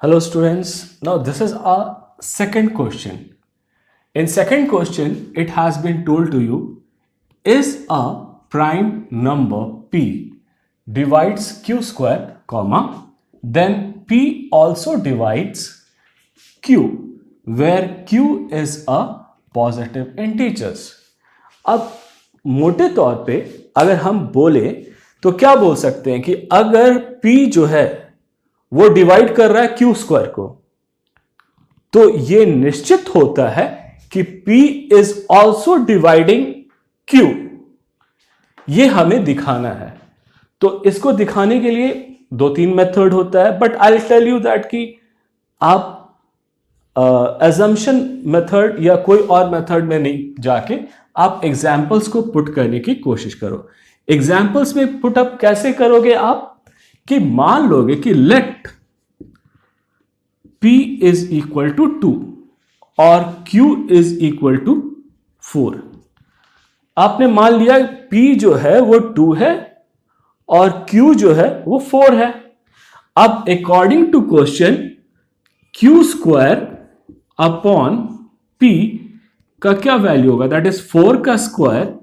Hello students, now this is our second question. In second question, it has been told to you, is a prime number p divides q square, comma, then p also divides q, where q is a positive integers. अब मोटे तौर पे अगर हम बोले तो क्या बोल सकते हैं कि अगर p जो है वो डिवाइड कर रहा है क्यू स्क्वायर को, तो ये निश्चित होता है कि P is also dividing Q. ये हमें दिखाना है. तो इसको दिखाने के लिए दो तीन मेथड होता है, but I tell you that कि आप एजम्पशन मेथड या कोई और मेथड में नहीं जाके आप एग्जाम्पल्स को पुट करने की कोशिश करो. एग्जाम्पल्स में पुट अप कैसे करोगे आप कि मान लोगे कि let P is equal to 2 और Q इज इक्वल टू 4. आपने मान लिया P जो है वो 2 है और Q जो है वो 4 है. अब according to question Q square upon P का क्या वैल्यू होगा, दैट इज 4 का square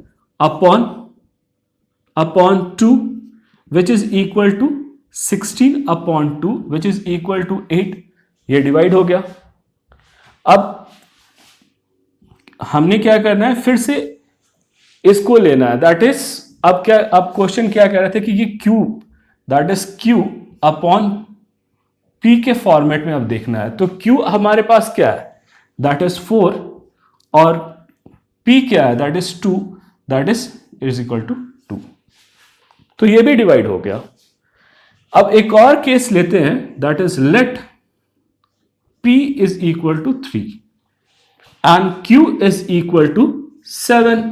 upon 2 which is equal to 16 upon 2 which is equal to 8. ये डिवाइड हो गया. अब हमने क्या करना है, फिर से इसको लेना है, दैट इज अब क्वेश्चन क्या कह रहे थे कि ये Q that is Q upon P के फॉर्मेट में अब देखना है. तो Q हमारे पास क्या है, दैट इज 4 और P क्या है, that is 2, that is equal to 2. तो ये भी डिवाइड हो गया. अब एक और केस लेते हैं, that is let P is equal to 3 and Q is equal to 7.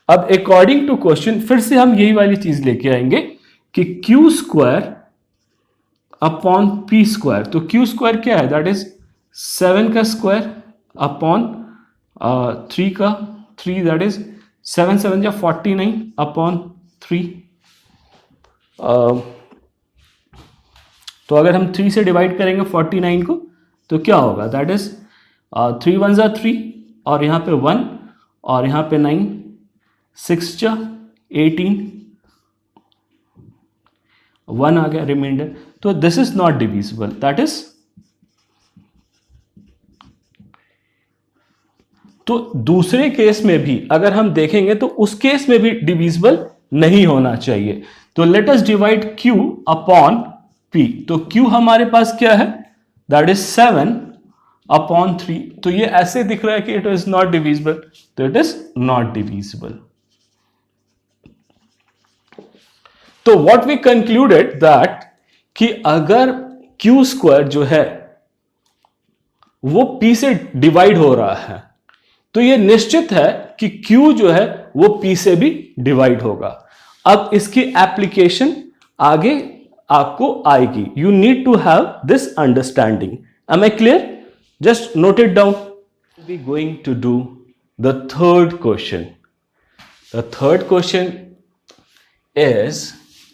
अब अकॉर्डिंग टू क्वेश्चन फिर से हम यही वाली चीज लेके आएंगे कि Q square upon P square. तो Q स्क्वायर क्या है, दैट इज 7 का स्क्वायर अपॉन 3 का 3, दैट इज 7 7 या 49 अपॉन 3. तो अगर हम 3 से डिवाइड करेंगे 49 को तो क्या होगा, दैट इज 3 1 जा 3 और यहां पे 1 और यहां पे 9, 6 जा 18, 1 आ गया रिमाइंडर. तो this is not divisible, that is. तो दूसरे केस में भी अगर हम देखेंगे तो उस केस में भी डिविजिबल नहीं होना चाहिए. तो let us divide Q upon P. तो Q हमारे पास क्या है, दैट इज 7 अपॉन 3. तो ये ऐसे दिख रहा है कि इट इज नॉट डिविजिबल, तो इट इज नॉट डिविजिबल. तो व्हाट वी कंक्लूडेड दैट कि अगर Q स्क्वायर जो है वो P से डिवाइड हो रहा है तो ये निश्चित है कि Q जो है वो P से भी डिवाइड होगा. अब इसकी एप्लीकेशन आगे आपको आएगी. You need to have this understanding. Am I clear? Just note it down. We going to do the third question. The third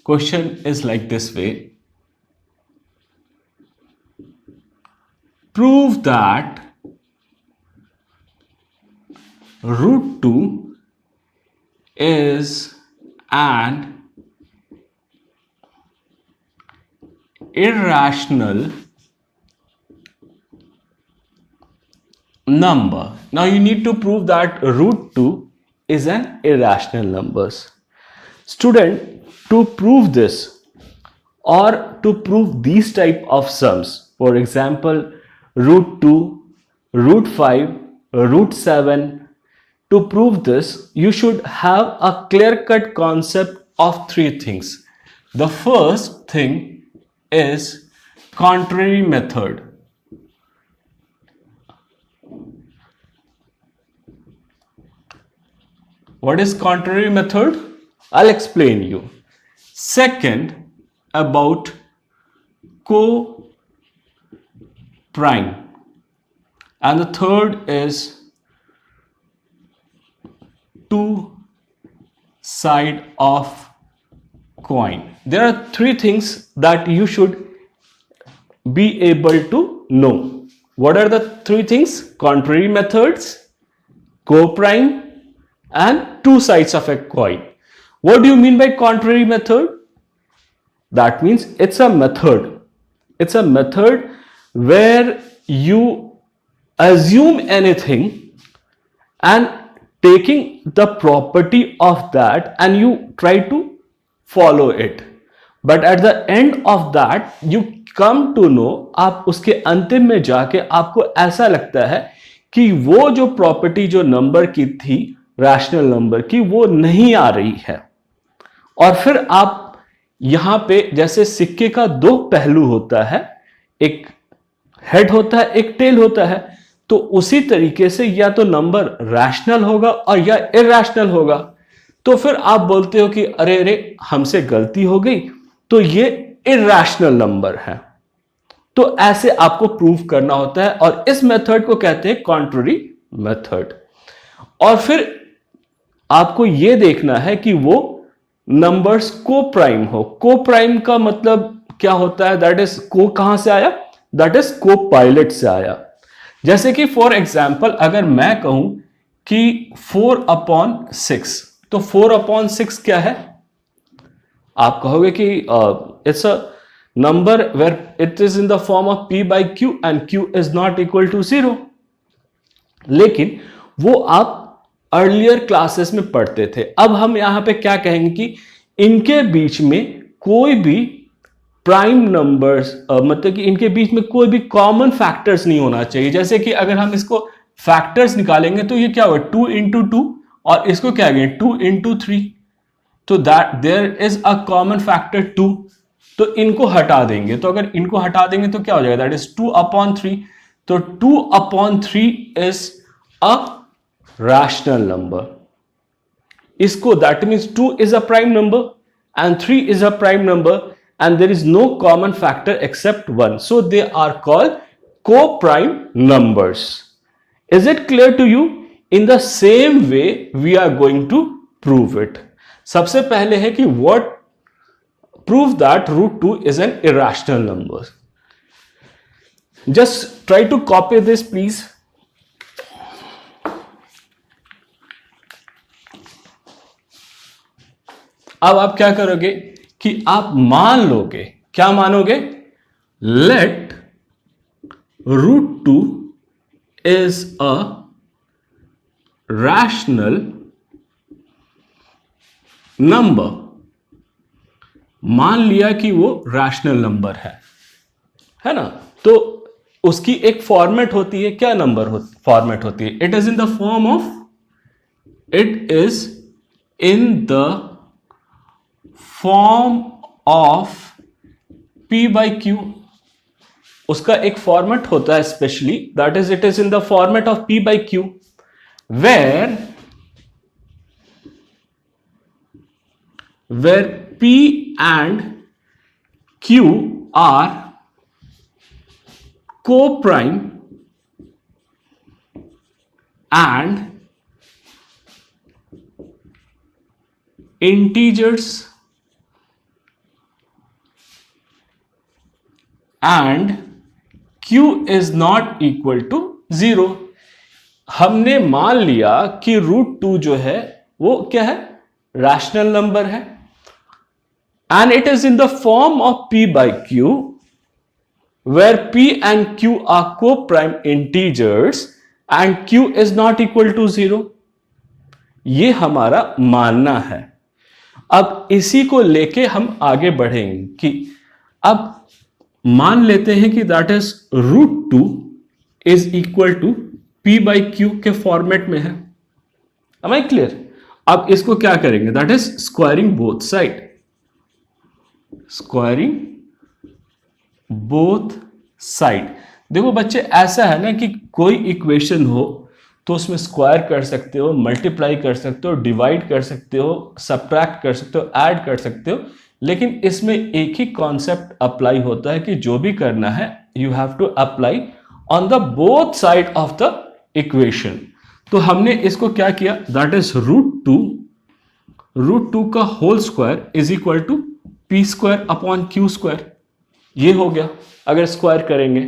question is like this way. Prove that root 2 is an irrational number. Now you need to prove that root 2 is an irrational number. Student, to prove this or to prove these type of sums, for example root 2, root 5, root 7, to prove this, you should have a clear-cut concept of three things. The first thing is contrary method. What is contrary method? I'll explain you. Second, about co-prime. And the third is two side of coin. There are three things that you should be able to know. What are the three things? Contrary methods, co-prime, and two sides of a coin. What do you mean by contrary method? That means it's a method. It's a method where you assume anything and taking the property of that and you try to follow it, but at the end of that you come to know, आप उसके अंतिम में जाके आपको ऐसा लगता है कि वो जो प्रॉपर्टी जो नंबर की थी, रैशनल नंबर की, वो नहीं आ रही है। और फिर आप यहां पे जैसे सिक्के का दो पहलू होता है, एक हेड होता है, एक टेल होता है, तो उसी तरीके से या तो नंबर रैशनल होगा और या इरैशनल होगा। तो फिर आप बोलते हो कि अरे अरे हमसे गलती हो गई, तो ये इरैशनल नंबर है। तो ऐसे आपको प्रूव करना होता है और इस मेथड को कहते हैं कॉन्ट्ररी मेथड। और फिर आपको यह देखना है कि वो नंबर्स को प्राइम हो। को प्राइम का मतलब क्या होता है? दैट इज को कहां से आया? दैट इज को पायलट से आया। जैसे कि फॉर एग्जाम्पल अगर मैं कहूं कि 4/6, तो 4/6 क्या है? आप कहोगे कि it's a number where it is in the form of p/q and q is not equal to 0। लेकिन वो आप अर्लियर क्लासेस में पढ़ते थे। अब हम यहां पे क्या कहेंगे कि इनके बीच में कोई भी प्राइम नंबर्स, मतलब कि इनके बीच में कोई भी कॉमन फैक्टर्स नहीं होना चाहिए। जैसे कि अगर हम इसको फैक्टर्स निकालेंगे तो ये क्या होगा? 2 into 2, और इसको क्या कहेंगे? 2 into 3। तो that there is a common factor 2, तो इनको हटा देंगे। तो अगर इनको हटा देंगे तो क्या हो जाएगा? That is 2/3। तो 2/3 इज अ रैशनल नंबर। इसको that means 2 is a prime number and 3 is a prime number and there is no common factor except 1. So they are called co-prime numbers. Is it clear to you? In the same way we are going to prove it. सबसे पहले है कि what prove that √2 is an irrational number. Just try to copy this please. अब आप क्या करोगे कि आप मान लोगे, क्या मानोगे? Let √2 is a rational number. मान लिया कि वो रैशनल नंबर है ना? तो उसकी एक फॉर्मेट होती है। क्या नंबर फॉर्मेट होती है? It is in the form of, it is in the form of p/q। उसका एक फॉर्मेट होता है specially, that is it is in the form of p/q, where p and q are co-prime and integers and q is not equal to 0। हमने मान लिया कि √2 जो है वो क्या है? रैशनल नंबर है and it is in the form of p/q where p and q are co-prime integers and q is not equal to 0। ये हमारा मानना है। अब इसी को लेके हम आगे बढ़ेंगे कि अब मान लेते हैं कि that is √2 is equal to p/q के फॉर्मेट में है। Am I clear? अब इसको क्या करेंगे? That is squaring both side. Squaring both side. देखो बच्चे, ऐसा है ना कि कोई इक्वेशन हो तो उसमें स्क्वायर कर सकते हो, मल्टीप्लाई कर सकते हो, डिवाइड कर सकते हो, सब्ट्रैक्ट कर सकते हो, ऐड कर सकते हो, लेकिन इसमें एक ही कॉन्सेप्ट अप्लाई होता है कि जो भी करना है you have to apply on the both side of the equation. तो हमने इसको क्या किया? दैट इज √2 का whole square is equal to p² upon q²। ये हो गया अगर स्क्वायर करेंगे।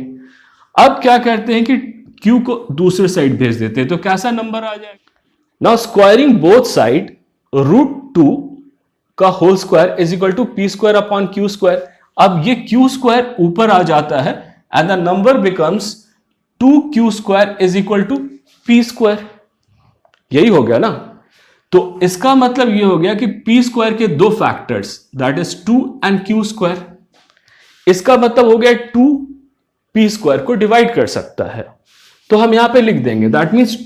अब क्या करते हैं कि q को दूसरे साइड भेज देते हैं, तो कैसा नंबर आ जाएगा? नाउ स्क्वायरिंग बोथ साइड, √2 का whole square is equal to P square upon Q square. अब ये क्यू स्क्वायर ऊपर आ जाता है and the number becomes 2q square is equal to P square. यही हो गया ना। तो इसका मतलब ये हो गया कि पी स्क्वायर के दो factors that is 2 and Q square, इसका मतलब हो गया 2 पी स्क्वायर को डिवाइड कर सकता है। तो हम यहां पे लिख देंगे that means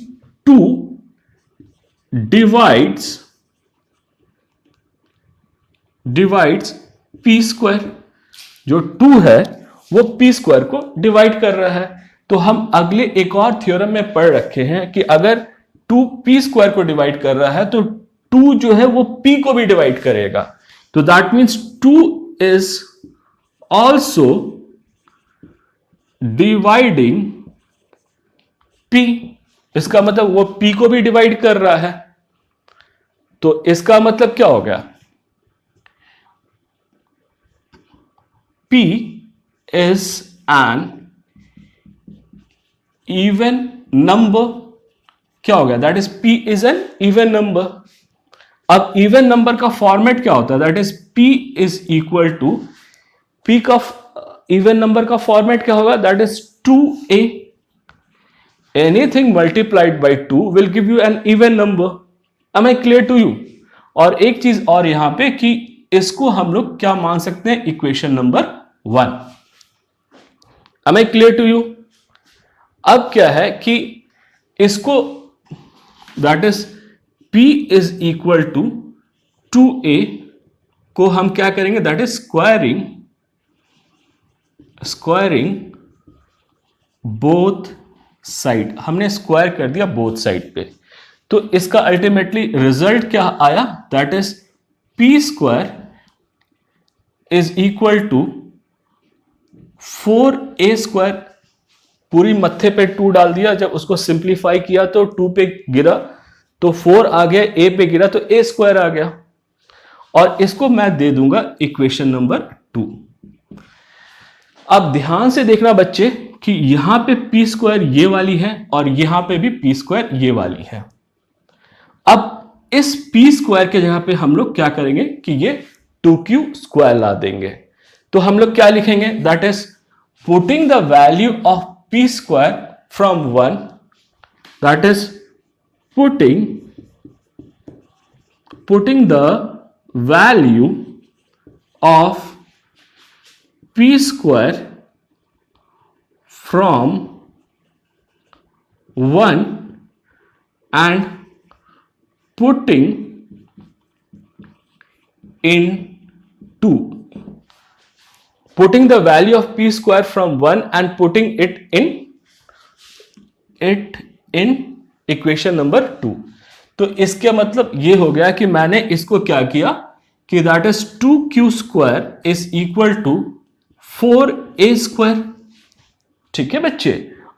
2 divides P square. जो 2 है वो पी स्क्वायर को डिवाइड कर रहा है। तो हम अगले एक और थ्योरम में पढ़ रखे हैं कि अगर 2 पी स्क्वायर को डिवाइड कर रहा है तो 2 जो है वो पी को भी डिवाइड करेगा। तो that means 2 is also dividing P. इसका मतलब वो पी को भी डिवाइड कर रहा है। तो इसका मतलब क्या हो गया? P is an even number। क्या हो गया? That is P is an even number। अब इवन नंबर का फॉर्मेट क्या होता है? That is P is equal to P का इवन नंबर का फॉर्मेट क्या होगा? That is 2a। Anything multiplied by 2 will give you an even number. am I clear to you? और एक चीज और यहां पे कि इसको हम लोग क्या मान सकते हैं? Equation number 1। am I clear to you? अब क्या है कि इसको that is P is equal to 2a को हम क्या करेंगे? That is squaring both side. हमने स्क्वायर कर दिया बोथ साइड पे, तो इसका अल्टीमेटली रिजल्ट क्या आया? That is P square is equal to 4a square. पूरी मत्थे पे 2 डाल दिया, जब उसको सिंप्लीफाई किया तो 2 पे गिरा तो 4 आ गया, a पे गिरा तो a स्क्वायर आ गया। और इसको मैं दे दूंगा इक्वेशन नंबर 2। अब ध्यान से देखना बच्चे कि यहां पे पी स्क्वायर ये वाली है और यहां पे भी पी स्क्वायर ये वाली है। अब इस पी स्क्वायर के जगह पे हम लोग क्या करेंगे कि ये 2q स्क्वायर ला देंगे। तो हम लोग क्या लिखेंगे? That is putting the value of P square from 1, that is putting the value of P square from 1 and putting in 2, putting the value of p square from 1 and putting it in equation number 2। तो इसका मतलब ये हो गया कि मैंने इसको क्या किया कि that is 2q square is equal to 4a square. ठीक है बच्चे,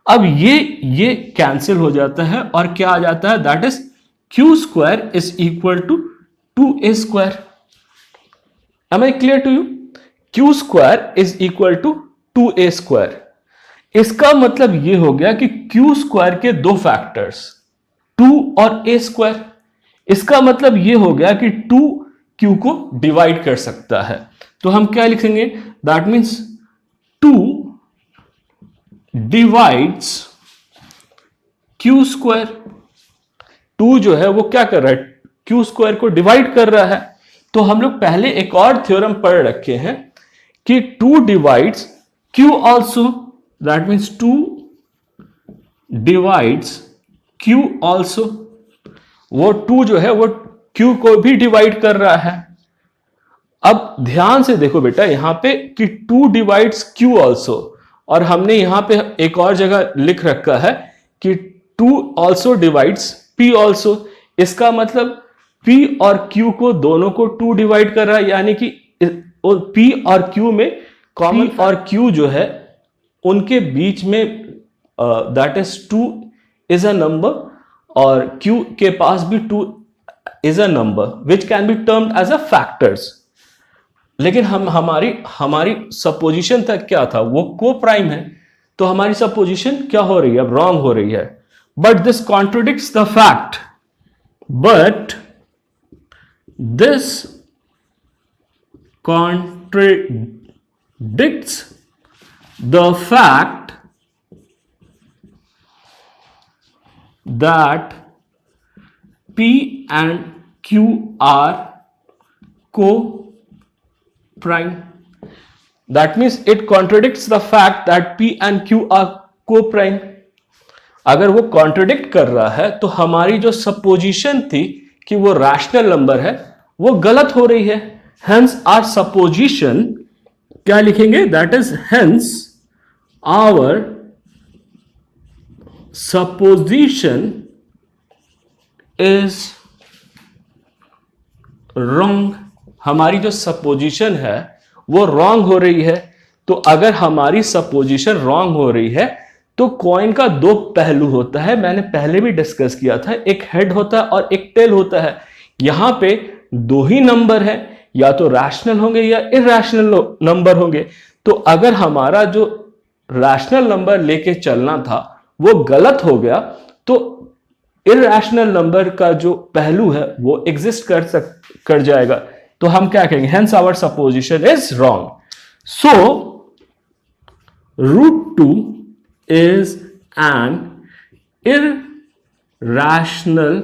अब ये कैंसिल हो जाता है और क्या आ जाता है? That is q square is equal to 2a square. am I clear to you? q square is equal to 2a square. इसका मतलब ये हो गया कि q स्क्वायर के दो फैक्टर्स 2 और a स्क्वायर। इसका मतलब ये हो गया कि 2 q को डिवाइड कर सकता है। तो हम क्या लिखेंगे? That means 2 divides q square. 2 जो है वो क्या कर रहा है? q स्क्वायर को डिवाइड कर रहा है। तो हम लोग पहले एक और थ्योरम पढ़ रखे हैं कि 2 divides q also. That means 2 divides q also. वो 2 जो है वो q को भी डिवाइड कर रहा है। अब ध्यान से देखो बेटा यहां पे कि 2 डिवाइड्स q ऑल्सो, और हमने यहां पे एक और जगह लिख रखा है कि 2 ऑल्सो डिवाइड्स p ऑल्सो। इसका मतलब p और q को दोनों को 2 डिवाइड कर रहा है, यानी कि p और q में कॉमन और q जो है उनके बीच में that is 2 is a number और q के पास भी 2 is a number which can be termed as a factors. लेकिन हम हमारी सपोजिशन तक क्या था, वो को प्राइम है, तो हमारी सपोजिशन क्या हो रही है, अब रॉन्ग हो रही है. But this contradicts the fact, but this contradicts the fact that P and Q are co-prime. That means it contradicts the fact that P and Q are co-prime. अगर वो कॉन्ट्रडिक्ट कर रहा है तो हमारी जो सपोजिशन थी कि वो रैशनल नंबर है वो गलत हो रही है. Hence our supposition, क्या लिखेंगे, that is hence our supposition is wrong. हमारी जो सपोजिशन है वो रॉन्ग हो रही है. तो अगर हमारी सपोजिशन रॉन्ग हो रही है तो कॉइन का दो पहलू होता है, मैंने पहले भी डिस्कस किया था, एक हेड होता है और एक टेल होता है. यहां पे दो ही नंबर है, या तो रैशनल होंगे या इरैशनल नंबर होंगे. तो अगर हमारा जो रैशनल नंबर लेके चलना था वो गलत हो गया तो इरैशनल नंबर का जो पहलू है वो एग्जिस्ट कर जाएगा. तो हम क्या कहेंगे, hence our supposition is wrong. So √2 is an irrational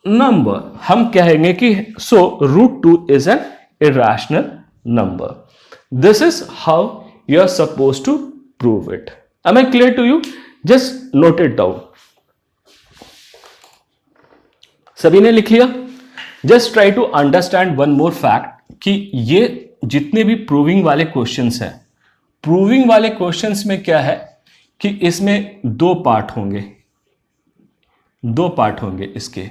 number. हम कहेंगे कि so √2 is an irrational number. This is how you are supposed to prove it. Am I clear to you? Just note it down. सभी ने लिख लिया? Just try to understand one more fact कि ये जितने भी प्रूविंग वाले questions हैं, प्रूविंग वाले क्वेश्चंस में क्या है कि इसमें दो पार्ट होंगे इसके.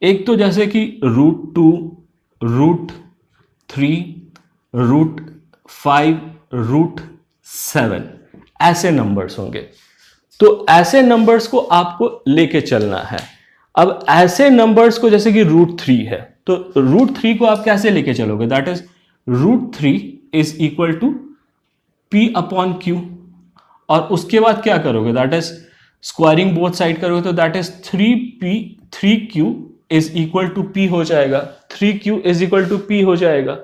एक तो जैसे कि √2, √3, √5, √7 ऐसे नंबर्स होंगे. तो ऐसे नंबर्स को आपको लेके चलना है. अब ऐसे नंबर्स को जैसे कि √3 है तो √3 को आप कैसे लेके चलोगे, that is √3 is equal to P/Q. और उसके बाद क्या करोगे, that is squaring both side करोगे तो that is 3Q is equal to P हो जाएगा. 3Q is equal to P हो जाएगा.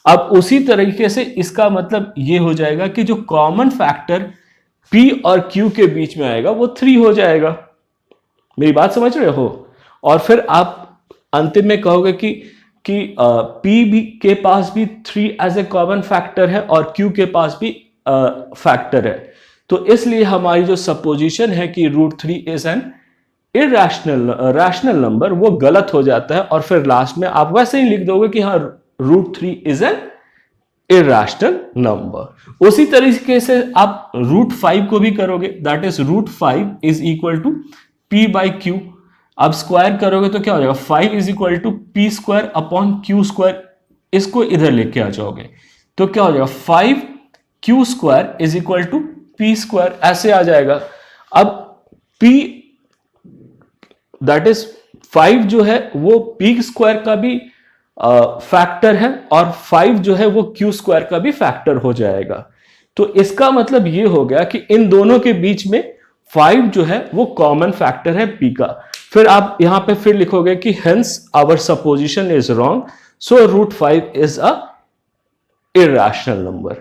अब उसी तरीके से इसका मतलब ये हो जाएगा कि जो कॉमन फैक्टर P और Q के बीच में आएगा वो 3 हो जाएगा. मेरी बात समझ रहे हो? और फिर आप अंतिम में कहोगे कि P भी के पास भी 3 एज ए कॉमन फैक्टर है और Q के पास भी फैक्टर है. तो इसलिए हमारी जो सपोजिशन है कि √3 इज एन रैशनल नंबर वो गलत हो जाता है. और फिर लास्ट में आप वैसे ही लिख दोगे कि हाँ √3 इज एन इरैशनल नंबर. उसी तरीके से आप √5 को भी करोगे, that is √5 is equal to P/Q. अब स्क्वायर करोगे तो क्या हो जाएगा, 5 इज इक्वल टू P²/Q². इसको इधर लेके आ जाओगे तो क्या हो जाएगा, 5Q² is equal to P². ऐसे आ जाएगा. अब P दैट इज 5 जो है वो P² का भी फैक्टर है और 5 जो है वो Q² का भी फैक्टर हो जाएगा. तो इसका मतलब ये हो गया कि इन दोनों के बीच में 5 जो है वो कॉमन फैक्टर है P का. फिर आप यहां पे फिर लिखोगे कि hence our supposition is wrong, so √5 is a irrational number.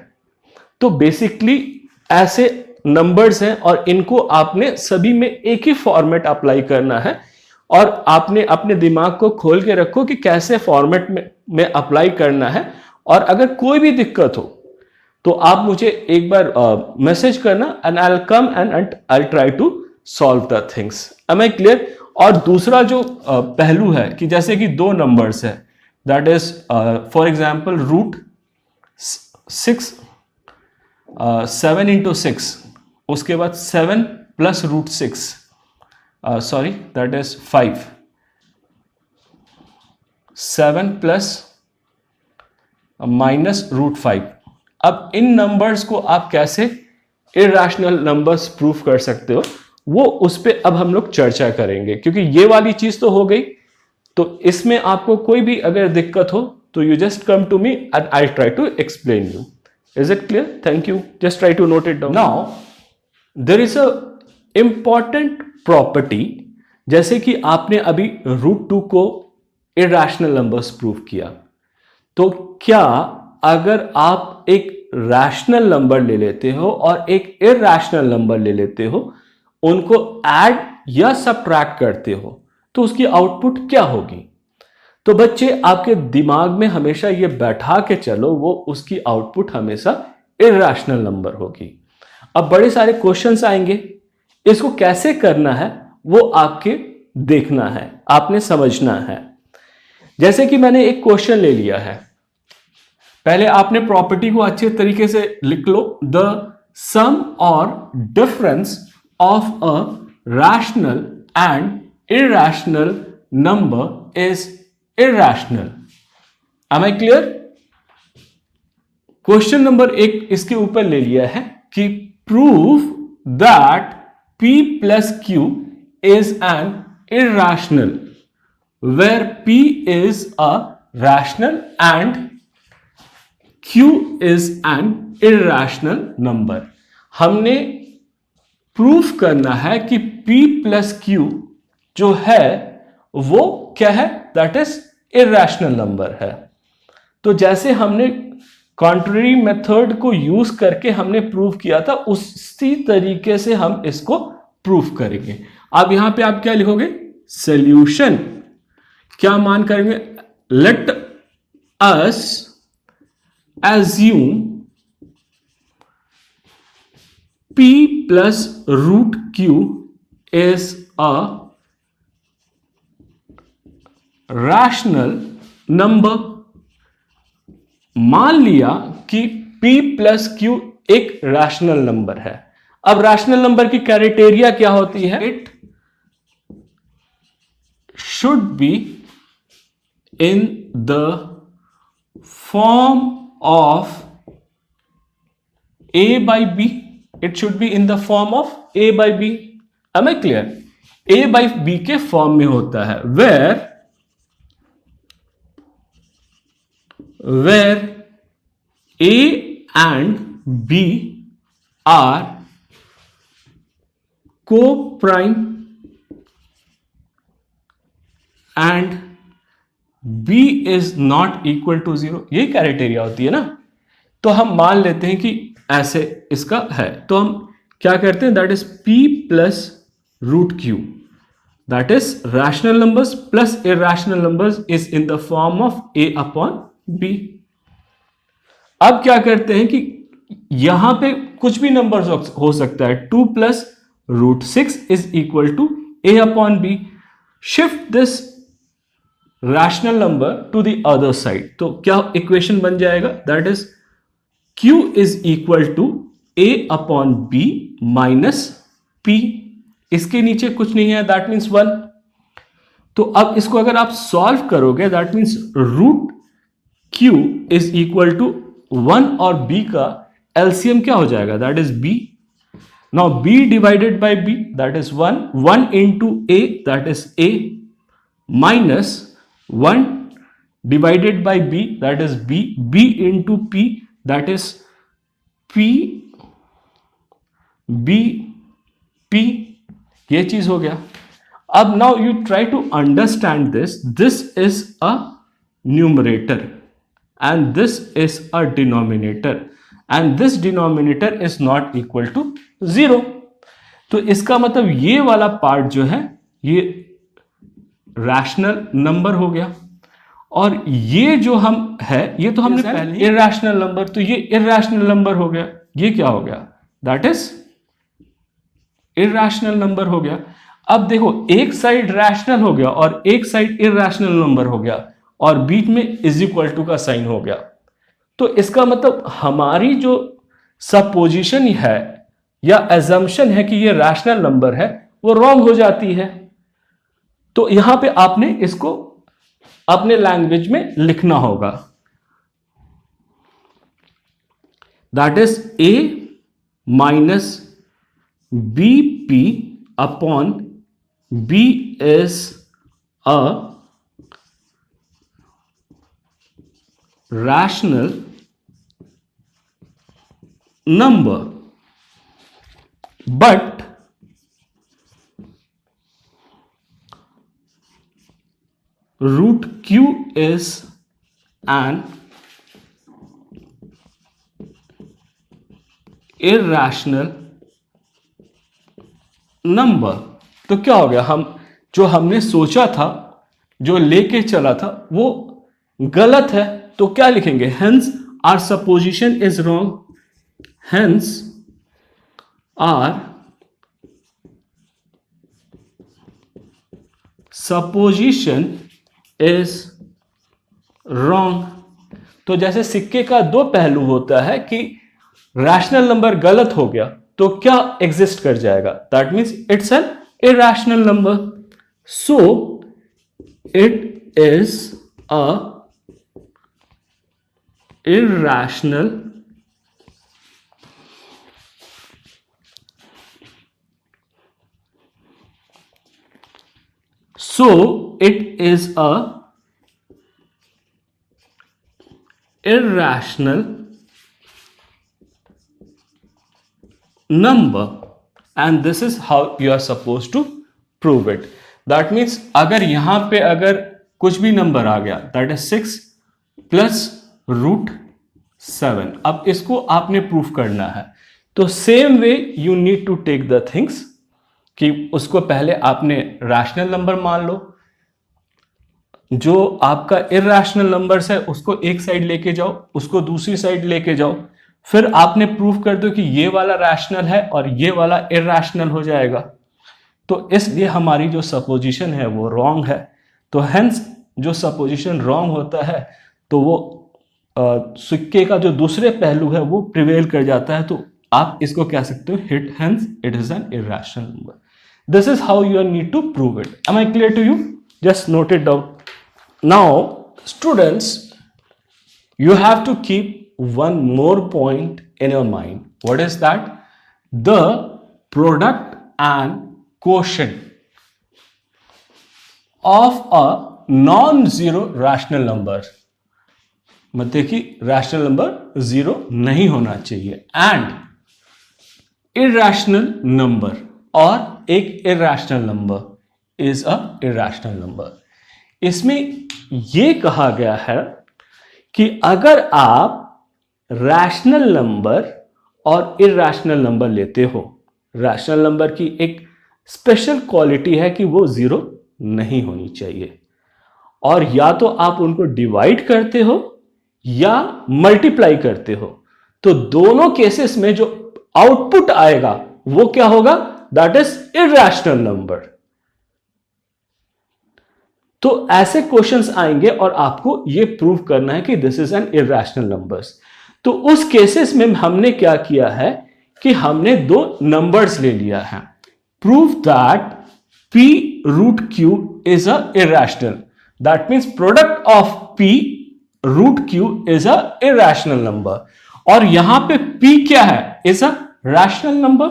तो बेसिकली ऐसे नंबर्स हैं और इनको आपने सभी में एक ही फॉर्मेट अप्लाई करना है. और आपने अपने दिमाग को खोल के रखो कि कैसे फॉर्मेट में अप्लाई करना है. और अगर कोई भी दिक्कत हो तो आप मुझे एक बार मैसेज करना and I will come and I will try to solve the things. Am I clear? और दूसरा जो पहलू है कि जैसे कि दो नंबर्स है, that is for example √7 into 6, उसके बाद 7 plus √6, sorry that is 5, 7 plus minus √5. अब इन नंबर्स को आप कैसे इरैशनल नंबर्स प्रूफ कर सकते हो वो उस पे अब हम लोग चर्चा करेंगे, क्योंकि ये वाली चीज तो हो गई. तो इसमें आपको कोई भी अगर दिक्कत हो तो you just come to me and I'll try to explain you. Is it clear? Thank you. Just try to note it down. Now, there is a important property, जैसे कि आपने अभी √2 को irrational numbers प्रूव किया, तो क्या अगर आप एक रैशनल नंबर ले लेते हो और एक इरैशनल नंबर ले लेते हो, उनको ऐड या सब्ट्रैक्ट करते हो, तो उसकी आउटपुट क्या होगी? तो बच्चे आपके दिमाग में हमेशा ये बैठा के चलो, वो उसकी आउटपुट हमेशा इरैशनल नंबर होगी। अब बड़े सारे क्वेश्चंस आएंगे, इसको कैसे करना है वो आपके देखना है, आपने समझना है। जैसे कि मैंने एक क्वेश्चन ले लिया है, पहले आपने प्रॉपर्टी को अच्छे तरीके से लिख लो। द सम और difference of a rational and irrational number is irrational. Am I clear? Question number 1 इसके ऊपर ले लिया है कि prove that p plus q is an irrational where p is a rational and q is an irrational number. हमने proof करना है कि p plus q जो है वो क्या है? दैट इज इरैशनल नंबर है। तो जैसे हमने कॉन्ट्ररी मेथड को यूज करके हमने प्रूव किया था, उसी तरीके से हम इसको प्रूफ करेंगे। अब यहां पे आप क्या लिखोगे? सॉल्यूशन। क्या मान करेंगे? Let us assume p plus √q is a rational number. मान लिया कि p plus q एक रैशनल नंबर है। अब रैशनल नंबर की क्राइटेरिया क्या होती है? It should be in the form of a by b. It should be in the form of a by b. Am I clear? a by b के form में होता है, where a and b are co-prime and b is not equal to 0. यही criteria होती है ना। तो हम मान लेते हैं कि ऐसे इसका है, तो हम क्या करते हैं? That is p plus √q, that is rational numbers plus irrational numbers is in the form of a upon b. अब क्या करते हैं कि यहां पे कुछ भी नंबर हो सकता है। 2 plus √6 is equal to a upon b. Shift this rational number to the other side. तो क्या इक्वेशन बन जाएगा? That is q is equal to a upon b minus p. इसके नीचे कुछ नहीं है, दैट मीन्स 1। तो अब इसको अगर आप सॉल्व करोगे, that means √q is equal to 1 और b का एलसीएम क्या हो जाएगा? That is b. Now b divided by b, that is 1 into a, that is a, minus 1 divided by b, that is b into p, that is p, p. ये चीज हो गया। अब now you try to understand this is a numerator and this is a denominator and this denominator is not equal to 0। तो इसका मतलब ये वाला पार्ट जो है ये रैशनल नंबर हो गया, और ये जो हम है ये तो हमने पहले इरैशनल नंबर, तो ये इरैशनल नंबर हो गया। ये क्या हो गया? दैट इज इरैशनल नंबर हो गया। अब देखो, एक साइड रैशनल हो गया और एक साइड इरैशनल नंबर हो गया, और बीच में इज इक्वल टू का साइन हो गया। तो इसका मतलब हमारी जो सपोजिशन है या एजम्पशन है कि ये रैशनल नंबर है, वो रॉन्ग हो जाती है। तो यहां पे आपने इसको अपने लैंग्वेज में लिखना होगा। That is a minus bp upon b is a rational number, but root q is an irrational number। तो क्या हो गया, हम जो हमने सोचा था, जो लेके चला था, वो गलत है। तो क्या लिखेंगे, hence our supposition is wrong, hence our supposition is wrong. तो जैसे सिक्के का दो पहलू होता है कि रैशनल नंबर गलत हो गया तो क्या एग्जिस्ट कर जाएगा, that means it's an irrational number. So it is a irrational so it is a irrational number and this is how you are supposed to prove it। that means अगर यहां पे अगर कुछ भी नंबर आ गया, that is 6 plus root 7, अब इसको आपने प्रूफ करना है। तो same way you need to take the things कि उसको पहले आपने रैशनल नंबर मान लो, जो आपका इरैशनल नंबर्स है उसको एक साइड लेके जाओ, उसको दूसरी साइड लेके जाओ, फिर आपने प्रूफ कर दो कि ये वाला रैशनल है और ये वाला इरैशनल हो जाएगा। तो इसलिए हमारी जो सपोजिशन है वो रॉन्ग है। तो हेंस जो सपोजिशन रॉन्ग होता है तो वो सिक्के का जो दूसरे पहलू है वो प्रिवेल कर जाता है। तो आप इसको कह सकते हो हिट, hence it is an irrational number. This is how you need to prove it. Am I clear to you? Just note it down. Now students, you have to keep one more point in your mind. What is that? The product and quotient of a non-zero rational number, मतलब कि rational number zero नहीं होना चाहिए, and irrational number और एक irrational number is a irrational number. इसमें यह कहा गया है कि अगर आप रैशनल नंबर और इरैशनल नंबर लेते हो, रैशनल नंबर की एक स्पेशल क्वालिटी है कि वो जीरो नहीं होनी चाहिए, और या तो आप उनको डिवाइड करते हो या मल्टीप्लाई करते हो, तो दोनों केसेस में जो आउटपुट आएगा वो क्या होगा, दैट इज इरैशनल नंबर। तो ऐसे क्वेश्चंस आएंगे और आपको ये प्रूव करना है कि this is an irrational numbers. तो उस केसेस में हमने क्या किया है कि हमने दो नंबर्स ले लिया है। Prove that p root q is a irrational, that means product of p root q is a irrational number, और यहां पे p क्या है, इज अ रैशनल नंबर,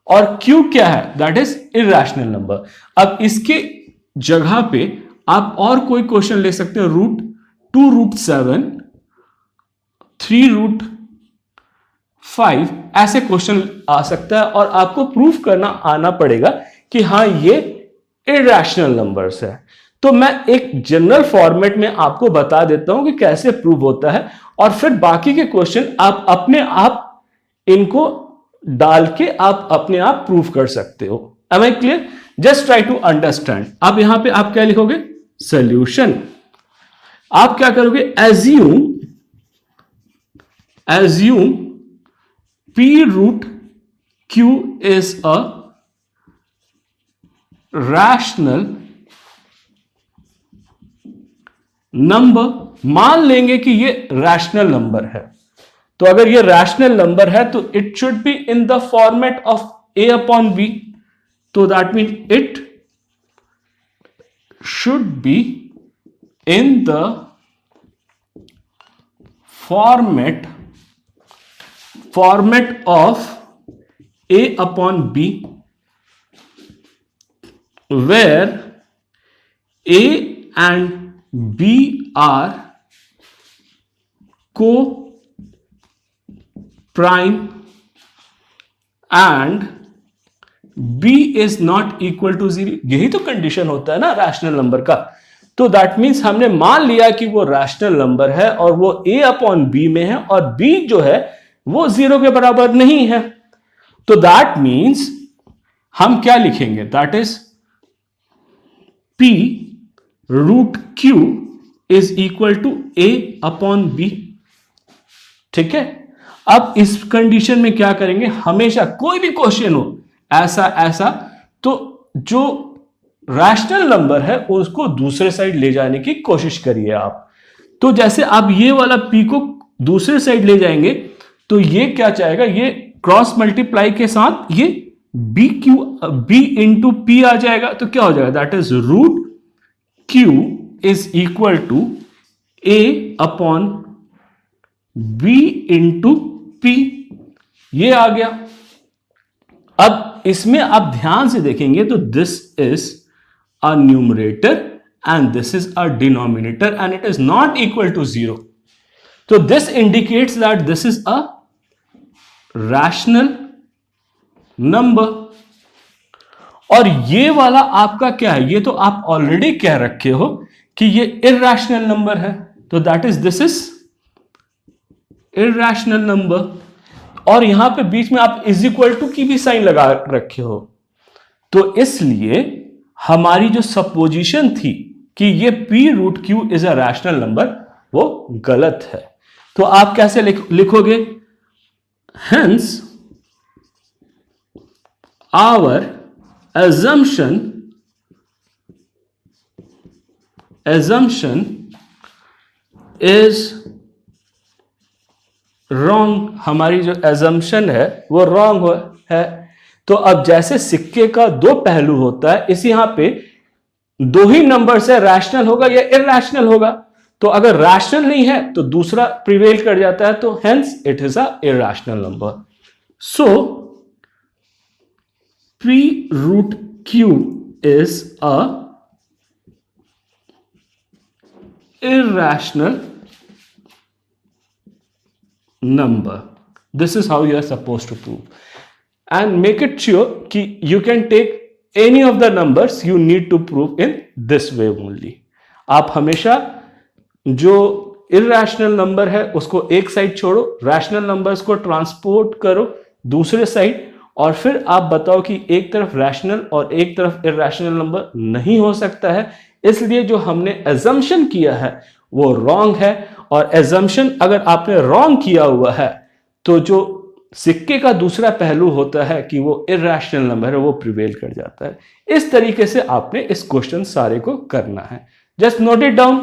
और q क्या है, दैट इज इरैशनल नंबर। अब इसके जगह पे आप और कोई क्वेश्चन ले सकते हो, रूट 2 रूट 7, 3 रूट 5, ऐसे क्वेश्चन आ सकता है, और आपको प्रूफ करना आना पड़ेगा कि हां ये इरैशनल नंबर्स है। तो मैं एक जनरल फॉर्मेट में आपको बता देता हूं कि कैसे प्रूव होता है, और फिर बाकी के क्वेश्चन आप अपने आप इनको डाल के आप अपने आप प्रूव कर सकते हो। Am I clear? Just try to understand. अब यहां पे आप क्या लिखोगे, सॉल्यूशन। आप क्या करोगे, assume p root q is a rational number. मान लेंगे कि ये रैशनल नंबर है, तो अगर ये रैशनल नंबर है तो it should be in the form of a upon b, तो that mean it should be in the format of a upon b, where a and b are coprime and b is not equal to 0, यही तो condition होता है ना rational number का। तो that means हमने मान लिया कि वो रैशनल नंबर है और वो a अपॉन b में है और b जो है वो 0 के बराबर नहीं है। तो दैट मीन्स हम क्या लिखेंगे, that is p root q is equal to a upon b। ठीक है, अब इस कंडीशन में क्या करेंगे, हमेशा कोई भी क्वेश्चन हो ऐसा ऐसा, तो जो रैशनल नंबर है उसको दूसरे साइड ले जाने की कोशिश करिए आप। तो जैसे आप ये वाला p को दूसरे साइड ले जाएंगे तो ये क्या चाहेगा, ये क्रॉस मल्टीप्लाई के साथ ये b इंटू p आ जाएगा। तो क्या हो जाएगा, that is root q is equal to a upon b into p, ये आ गया। अब इसमें आप ध्यान से देखेंगे तो this is a numerator and this is a denominator and it is not equal to 0। तो this indicates that this is a rational number. और ये वाला आपका क्या है, ये तो आप ऑलरेडी कह रखे हो कि ये इरैशनल नंबर है, तो that is this is irrational number. और यहां पे बीच में आप इज इक्वल टू की भी साइन लगा रखे हो, तो इसलिए हमारी जो सपोजिशन थी कि ये p root q is a rational number, वो गलत है। तो आप कैसे लिखोगे, hence our assumption is wrong, हमारी जो assumption है वो रॉन्ग है। तो अब जैसे सिक्के का दो पहलू होता है, इस यहां पे दो ही नंबर से रैशनल होगा या इरैशनल होगा। तो अगर रैशनल नहीं है तो दूसरा प्रिवेल कर जाता है, तो hence it is a irrational number. So p root q is a irrational number. This is how you are supposed to prove, and make it sure कि you can take any of the numbers you need to prove in this way only. आप हमेशा जो irrational number है उसको एक side छोड़ो, rational numbers को transport करो दूसरे साइड, और फिर आप बताओ कि एक तरफ रैशनल और एक तरफ इरैशनल नंबर नहीं हो सकता है, इसलिए जो हमने assumption किया है वो रॉन्ग है। और assumption अगर आपने रॉन्ग किया हुआ है तो जो सिक्के का दूसरा पहलू होता है कि वो इरैशनल नंबर है वो प्रिवेल कर जाता है। इस तरीके से आपने इस क्वेश्चन सारे को करना है। Just note it down.